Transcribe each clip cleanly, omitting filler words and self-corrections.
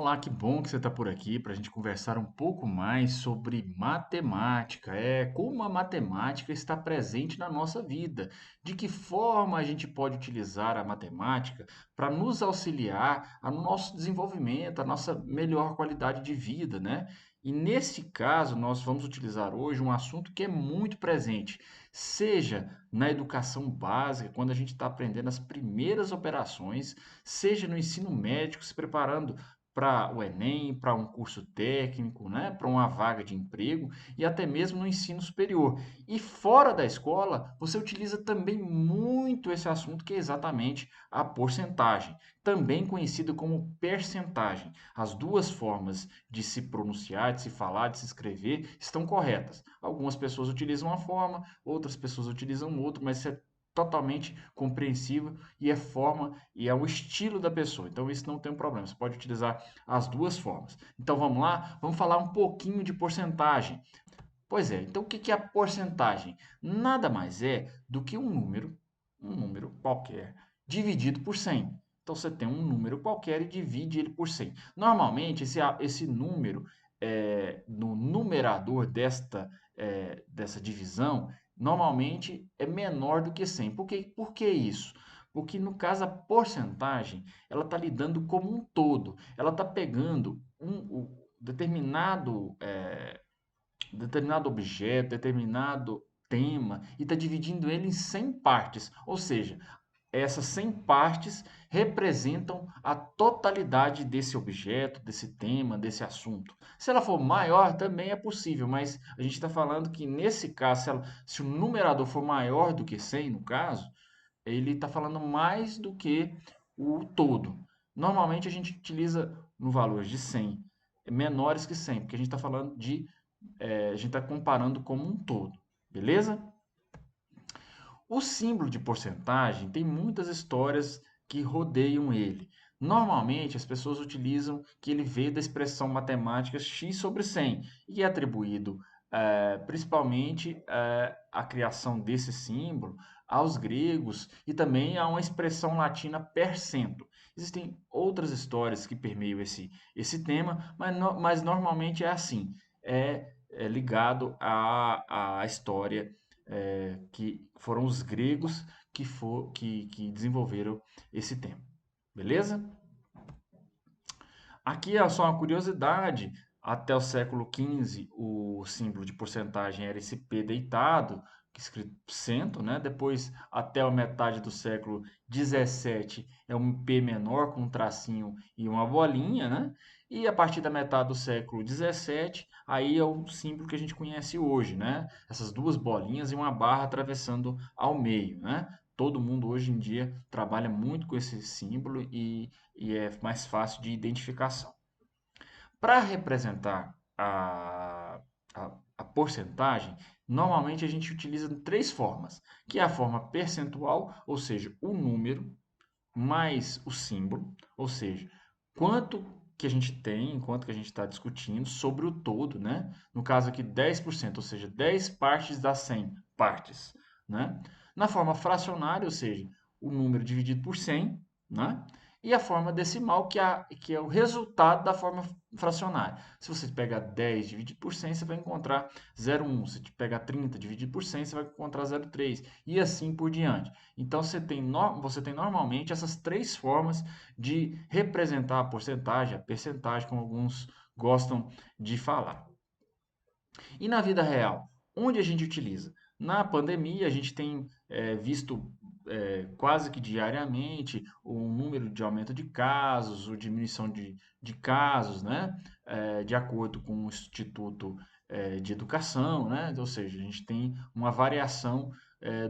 Olá, que bom que você está por aqui para a gente conversar um pouco mais sobre matemática. Como a matemática está presente na nossa vida. De que forma a gente pode utilizar a matemática para nos auxiliar no nosso desenvolvimento, a nossa melhor qualidade de vida, né? E nesse caso, nós vamos utilizar hoje um assunto que é muito presente, seja na educação básica, quando a gente está aprendendo as primeiras operações, seja no ensino médico, se preparando para o Enem, para um curso técnico, né, para uma vaga de emprego e até mesmo no ensino superior. E fora da escola, você utiliza também muito esse assunto que é exatamente a porcentagem, também conhecido como percentagem. As duas formas de se pronunciar, de se falar, de se escrever estão corretas. Algumas pessoas utilizam uma forma, outras pessoas utilizam outra, mas isso é totalmente compreensível e é forma e é o estilo da pessoa. Então isso não tem um problema. Você pode utilizar as duas formas. Então vamos lá, vamos falar um pouquinho de porcentagem. Pois é, então o que é a porcentagem? Nada mais é do que um número qualquer, dividido por 100. Então você tem um número qualquer e divide ele por 100. Normalmente esse número no numerador dessa divisão, normalmente é menor do que 100. Por que isso? Porque no caso a porcentagem, ela está lidando como um todo. Ela está pegando determinado objeto, determinado tema e está dividindo ele em 100 partes. Ou seja, essas 100 partes representam a totalidade desse objeto, desse tema, desse assunto. Se ela for maior, também é possível, mas a gente está falando que nesse caso, se o numerador for maior do que 100, no caso, ele está falando mais do que o todo. Normalmente a gente utiliza no valor de 100, menores que 100, porque a gente está falando a gente está comparando como um todo, beleza? O símbolo de porcentagem tem muitas histórias que rodeiam ele. Normalmente as pessoas utilizam que ele veio da expressão matemática x sobre 100 e é atribuído principalmente a criação desse símbolo aos gregos e também a uma expressão latina per cento. Existem outras histórias que permeiam esse tema, mas normalmente é assim, é ligado à história que foram os gregos que desenvolveram esse tema. Beleza? Aqui é só uma curiosidade: até o século XV, o símbolo de porcentagem era esse P deitado, escrito cento, né? Depois, até a metade do século XVII, é um P menor com um tracinho e uma bolinha, né? E a partir da metade do século XVII, aí é o símbolo que a gente conhece hoje, né? Essas duas bolinhas e uma barra atravessando ao meio, né? Todo mundo hoje em dia trabalha muito com esse símbolo e é mais fácil de identificação. Para representar a porcentagem, normalmente a gente utiliza três formas, que é a forma percentual, ou seja, o número mais o símbolo, ou seja, quanto que a gente tem, quanto que a gente está discutindo sobre o todo, né? No caso aqui, 10%, ou seja, 10 partes das 100 partes, né? Na forma fracionária, ou seja, o número dividido por 100, né? E a forma decimal, que é o resultado da forma fracionária. Se você pegar 10 dividido por 100, você vai encontrar 0,1. Se você pegar 30 dividido por 100, você vai encontrar 0,3. E assim por diante. Então, você tem normalmente essas três formas de representar a porcentagem, a percentagem, como alguns gostam de falar. E na vida real, onde a gente utiliza? Na pandemia, a gente tem visto quase que diariamente o número de aumento de casos, ou diminuição de casos, né? De acordo com o Instituto de Educação, né? Ou seja, a gente tem uma variação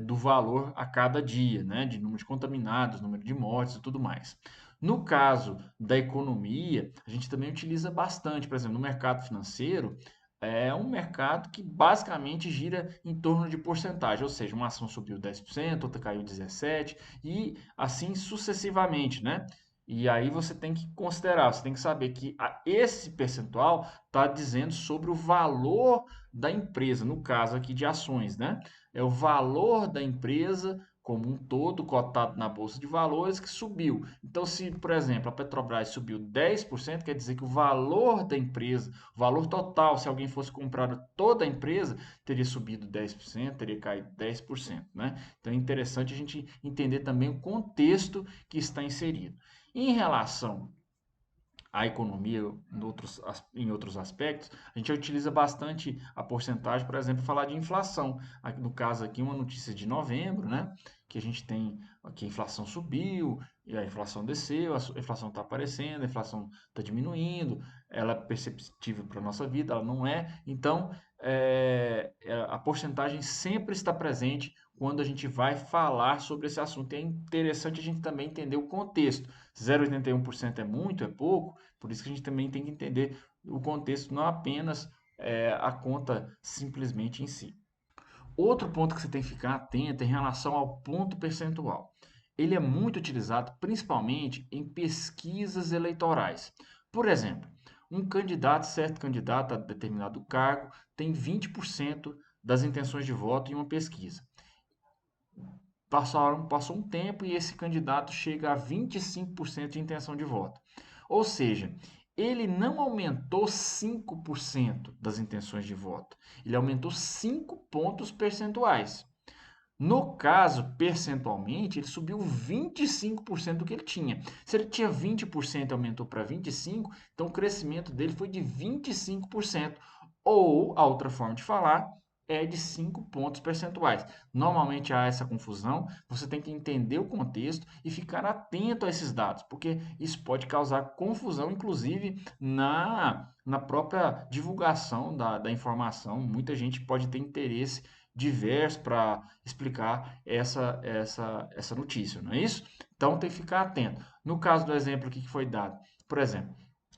do valor a cada dia, né? De número de contaminados, número de mortes e tudo mais. No caso da economia, a gente também utiliza bastante, por exemplo, no mercado financeiro, é um mercado que basicamente gira em torno de porcentagem, ou seja, uma ação subiu 10%, outra caiu 17% e assim sucessivamente, né? E aí você tem que considerar, você tem que saber que esse percentual está dizendo sobre o valor da empresa, no caso aqui de ações, né? É o valor da empresa como um todo cotado na Bolsa de Valores que subiu. Então, se, por exemplo, a Petrobras subiu 10%, quer dizer que o valor da empresa, o valor total, se alguém fosse comprar toda a empresa, teria subido 10%, teria caído 10%, né? Então, é interessante a gente entender também o contexto que está inserido. Em relação a economia em outros aspectos, a gente utiliza bastante a porcentagem, por exemplo, falar de inflação. Aqui, no caso aqui, uma notícia de novembro, né? Que a gente tem que a inflação subiu, e a inflação desceu, a inflação está aparecendo, a inflação está diminuindo, ela é perceptível para a nossa vida, ela não é. Então, a porcentagem sempre está presente quando a gente vai falar sobre esse assunto. É interessante a gente também entender o contexto. 0,81% é muito, é pouco, por isso que a gente também tem que entender o contexto, não apenas a conta simplesmente em si. Outro ponto que você tem que ficar atento é em relação ao ponto percentual. Ele é muito utilizado principalmente em pesquisas eleitorais. Por exemplo, certo candidato a determinado cargo, tem 20% das intenções de voto em uma pesquisa. Passou um tempo e esse candidato chega a 25% de intenção de voto. Ou seja, ele não aumentou 5% das intenções de voto, ele aumentou 5 pontos percentuais. No caso, percentualmente, ele subiu 25% do que ele tinha. Se ele tinha 20% e aumentou para 25%, então o crescimento dele foi de 25%. Ou, a outra forma de falar, é de 5 pontos percentuais. Normalmente há essa confusão, você tem que entender o contexto e ficar atento a esses dados, porque isso pode causar confusão, inclusive na própria divulgação da informação. Muita gente pode ter interesse diverso para explicar essa notícia, não é isso? Então tem que ficar atento. No caso do exemplo aqui que foi dado, por exemplo,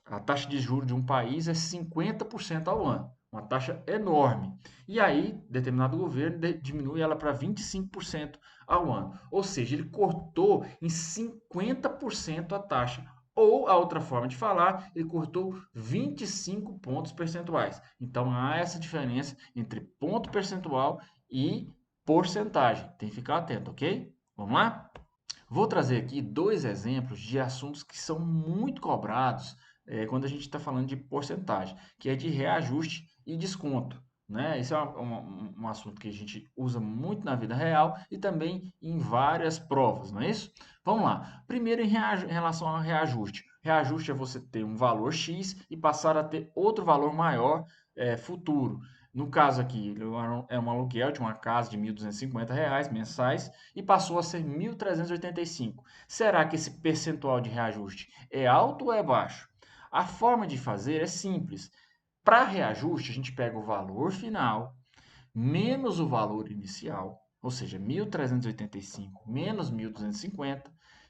a taxa de juros de um país é 50% ao ano, uma taxa enorme. E aí, determinado governo diminui ela para 25% ao ano. Ou seja, ele cortou em 50% a taxa. Ou, a outra forma de falar, ele cortou 25 pontos percentuais. Então, há essa diferença entre ponto percentual e porcentagem. Tem que ficar atento, ok? Vamos lá? Vou trazer aqui dois exemplos de assuntos que são muito cobrados quando a gente está falando de porcentagem, que é de reajuste e desconto. Né? Esse é um assunto que a gente usa muito na vida real e também em várias provas, não é isso? Vamos lá. Primeiro, em relação ao reajuste. Reajuste é você ter um valor X e passar a ter outro valor maior futuro. No caso aqui, é um aluguel de uma casa de R$ 1.250 mensais e passou a ser 1.385. Será que esse percentual de reajuste é alto ou é baixo? A forma de fazer é simples. Para reajuste, a gente pega o valor final menos o valor inicial, ou seja, 1.385 menos 1.250,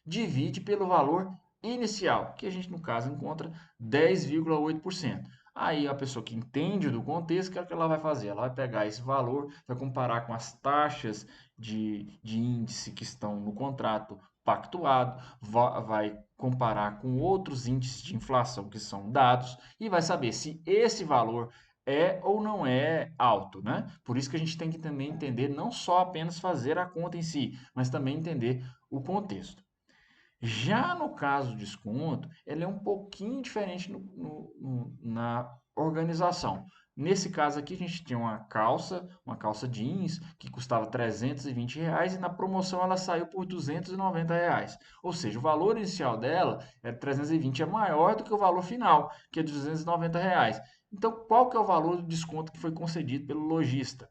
divide pelo valor inicial, que a gente, no caso, encontra 10,8%. Aí a pessoa que entende do contexto, o que ela vai fazer? Ela vai pegar esse valor, vai comparar com as taxas de índice que estão no contrato pactuado, vai comparar com outros índices de inflação que são dados e vai saber se esse valor é ou não é alto, né? Por isso que a gente tem que também entender, não só apenas fazer a conta em si, mas também entender o contexto. Já no caso do desconto, ele é um pouquinho diferente na organização. Nesse caso aqui, a gente tinha uma calça jeans, que custava R$ 320 e na promoção ela saiu por R$ 290. Ou seja, o valor inicial dela é 320, é maior do que o valor final, que é de R$ 290. Então, qual que é o valor do desconto que foi concedido pelo lojista?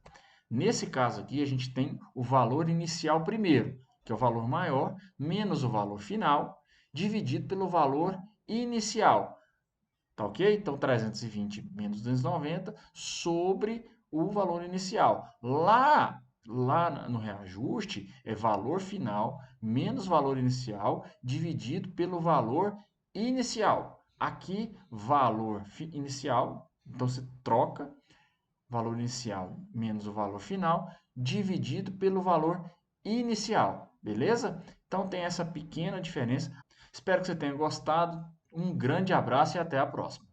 Nesse caso aqui, a gente tem o valor inicial primeiro, que é o valor maior, menos o valor final, dividido pelo valor inicial. Tá ok? Então, 320 menos 290 sobre o valor inicial. Lá no reajuste, é valor final menos valor inicial dividido pelo valor inicial. Aqui, valor inicial, então você troca valor inicial menos o valor final, dividido pelo valor inicial, beleza? Então tem essa pequena diferença. Espero que você tenha gostado. Um grande abraço e até a próxima.